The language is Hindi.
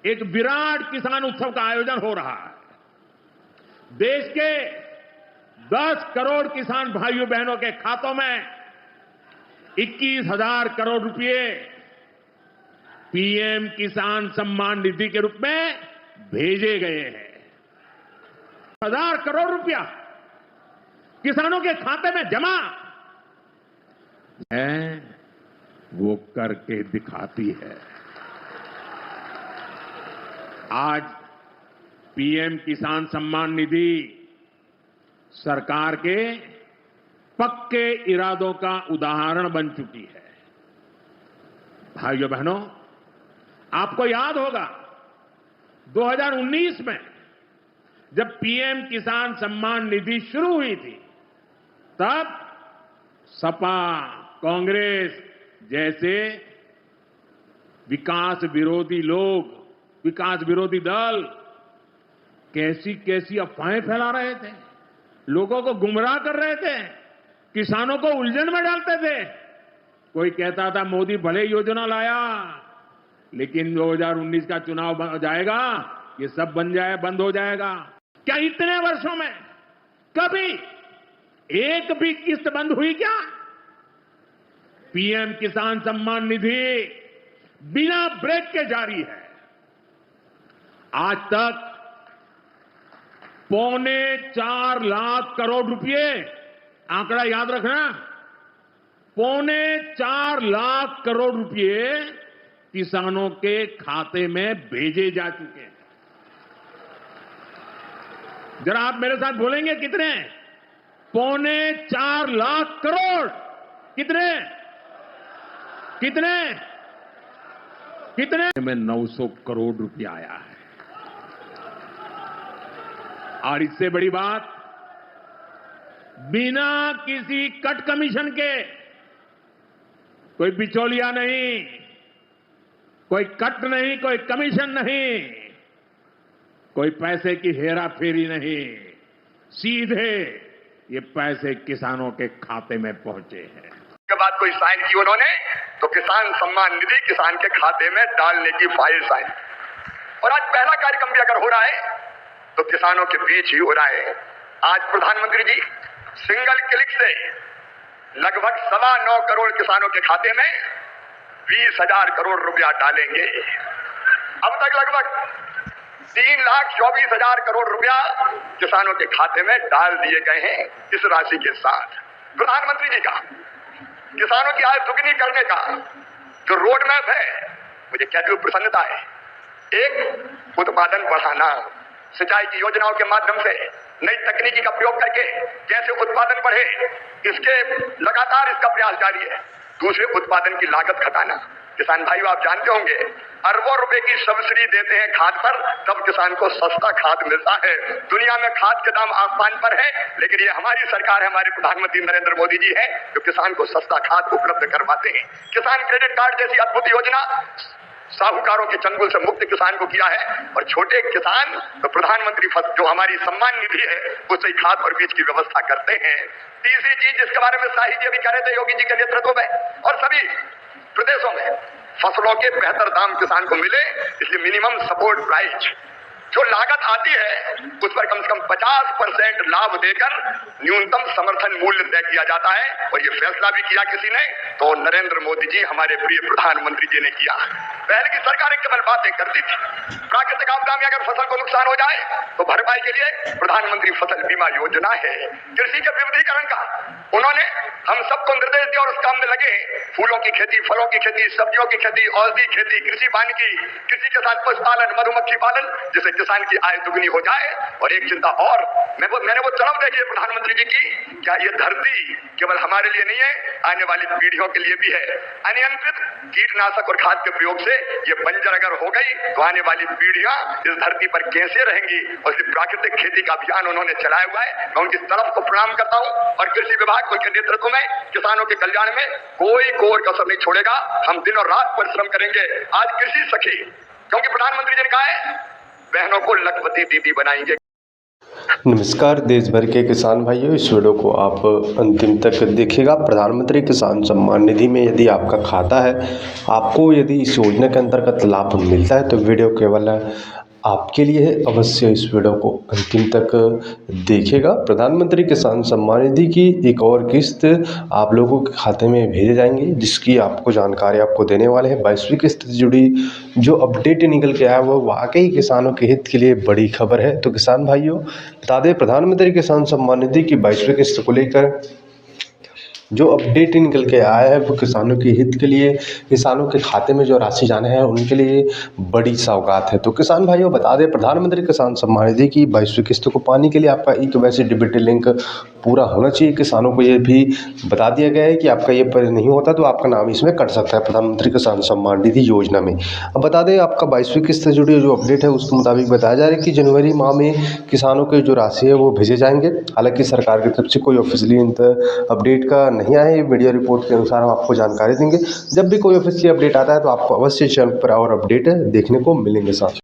एक विराट किसान उत्सव का आयोजन हो रहा है। देश के 10 करोड़ किसान भाइयों बहनों के खातों में 21,000 करोड़ रुपए पीएम किसान सम्मान निधि के रूप में भेजे गए हैं। 1,000 करोड़ रुपया किसानों के खाते में जमा है, वो करके दिखाती है। आज पीएम किसान सम्मान निधि सरकार के पक्के इरादों का उदाहरण बन चुकी है। भाइयों बहनों, आपको याद होगा 2019 में जब पीएम किसान सम्मान निधि शुरू हुई थी, तब सपा, कांग्रेस जैसे विकास विरोधी लोग, विकास विरोधी दल कैसी कैसी अफवाहें फैला रहे थे, लोगों को गुमराह कर रहे थे, किसानों को उलझन में डालते थे। कोई कहता था मोदी भले योजना लाया, लेकिन 2019 का चुनाव हो जाएगा, ये सब बंद हो जाएगा। क्या इतने वर्षों में कभी एक भी किस्त बंद हुई क्या? पीएम किसान सम्मान निधि बिना ब्रेक के जारी है। आज तक 4.25 लाख करोड़ रुपए, आंकड़ा याद रखना, 4.25 लाख करोड़ रुपए किसानों के खाते में भेजे जा चुके हैं। जरा आप मेरे साथ बोलेंगे कितने? 4.25 लाख करोड़। कितने कितने कितने में 900 करोड़ रुपया आया है। और इससे बड़ी बात, बिना किसी कट कमीशन के, कोई बिचौलिया नहीं, कोई कट नहीं, कोई कमीशन नहीं, कोई पैसे की हेरा फेरी नहीं, सीधे ये पैसे किसानों के खाते में पहुंचे हैं। के बाद कोई साइन की उन्होंने, तो किसान सम्मान निधि किसान के खाते में डालने की फाइल साइन। और आज पहला कार्यक्रम भी अगर हो रहा है तो किसानों के बीच ही हो रहा है। आज प्रधानमंत्री जी सिंगल क्लिक से लगभग 9.25 करोड़ किसानों के खाते में 20,000 करोड़ रुपया डालेंगे। अब तक लगभग 3,24,000 करोड़ रुपया किसानों के खाते में डाल दिए गए हैं। इस राशि के साथ प्रधानमंत्री जी का किसानों की आय दुगनी करने का जो रोड मैप है, मुझे कहते हुए प्रसन्नता है। एक, उत्पादन बढ़ाना, सिंचाई की योजनाओं के माध्यम से नई तकनीकी का प्रयोग करके कैसे उत्पादन बढ़े, इसके लगातार इसका प्रयास जारी है। दूसरे, उत्पादन की लागत घटाना। किसान भाइयों, आप जानते होंगे अरबों रुपए की सब्सिडी देते हैं खाद पर, तब किसान को सस्ता खाद मिलता है। दुनिया में खाद के दाम आसमान पर है, लेकिन ये हमारी सरकार है, हमारे प्रधानमंत्री नरेंद्र मोदी जी हैं जो किसान को सस्ता खाद उपलब्ध करवाते हैं। किसान क्रेडिट कार्ड जैसी अद्भुत योजना साहूकारों के चंगुल से मुक्त किसान को किया है। और छोटे किसान तो प्रधानमंत्री जो हमारी सम्मान निधि है, उससे खाद और बीज की व्यवस्था करते हैं। तीसरी चीज जिसके बारे में शाही जी अभी कह रहे थे योगी जी के नेतृत्व में, और सभी प्रदेशों में फसलों के बेहतर दाम किसान को मिले, इसलिए मिनिमम सपोर्ट प्राइस जो लागत आती है उस पर कम से कम 50% लाभ देकर न्यूनतम समर्थन मूल्य तय किया जाता है। और ये फैसला भी किया किसी ने, तो नरेंद्र मोदी जी हमारे प्रिय प्रधानमंत्री जी ने किया। पहले की सरकारें केवल बातें करती थी। प्राकृतिक आपदा में अगर फसल को नुकसान हो जाए तो भरपाई के लिए प्रधानमंत्री फसल बीमा योजना है। कृषि के विविधीकरण का उन्होंने हम सबको निर्देश दिया और उस काम में लगे। फूलों की खेती, फलों की खेती, सब्जियों की खेती, औषधि खेती, कृषि वानिकी, कृषि के साथ पशुपालन, मधुमक्खी पालन, जिससे किसान की आय दुगनी हो जाए। और एक चिंता और, मैंने वो तड़प देखी है प्रधानमंत्री जी की, क्या ये धरती केवल हमारे लिए नहीं है, आने वाली पीढ़ियों के लिए भी है। अनियंत्रित कीटनाशक और खाद के प्रयोग से ये बंजर अगर हो गई तो आने वाली पीढ़ियां इस धरती पर कैसे रहेंगी। और इसलिए प्राकृतिक खेती का अभियान उन्होंने चलाया हुआ है। मैं उनकी तरफ को प्रणाम करता हूं। और कृषि विभाग उनके नेतृत्व में किसानों के कल्याण में कोई कोर कसर नहीं छोड़ेगा। हम दिन और रात परिश्रम करेंगे। आज कृषि सखी, क्योंकि प्रधानमंत्री जी ने कहा है बहनों को लखपति दीदी बनाएंगे। नमस्कार। देश भर के किसान भाइयों, इस वीडियो को आप अंतिम तक देखिएगा। प्रधानमंत्री किसान सम्मान निधि में यदि आपका खाता है, आपको यदि इस योजना के अंतर्गत लाभ मिलता है तो वीडियो केवल आपके लिए है। अवश्य इस वीडियो को अंतिम तक देखिएगा। प्रधानमंत्री किसान सम्मान निधि की एक और किस्त आप लोगों के खाते में भेजे जाएंगे, जिसकी आपको जानकारी आपको देने वाले हैं। 22वीं किस्त से जुड़ी जो अपडेट निकल के आया वो वाकई किसानों के हित के लिए बड़ी खबर है। तो किसान भाइयों, बता दें, प्रधानमंत्री किसान सम्मान निधि की 22वीं किस्त को लेकर जो अपडेट निकल के आया है वो किसानों के हित के लिए, किसानों के खाते में जो राशि जाना है उनके लिए बड़ी सौगात है। तो किसान भाइयों, बता दें, प्रधानमंत्री किसान सम्मान निधि की 22वीं किस्त को पाने के लिए आपका ई-केवाईसी डीबीटी लिंक पूरा होना चाहिए। किसानों को ये भी बता दिया गया है कि आपका ये नहीं होता तो आपका नाम इसमें कट सकता है प्रधानमंत्री किसान सम्मान निधि योजना में। अब बता दें, आपका 22वीं किस्त से जुड़ी जो अपडेट है उसके मुताबिक बताया जा रहा है कि जनवरी माह में किसानों के जो राशि है वो भेजे जाएंगे। हालांकि सरकार की तरफ से कोई ऑफिशियली अपडेट का नहीं आया है। मीडिया रिपोर्ट के अनुसार हम आपको जानकारी देंगे। जब भी कोई ऑफिशियल अपडेट आता है तो आपको अवश्य चैनल पर और अपडेट देखने को मिलेंगे साथ।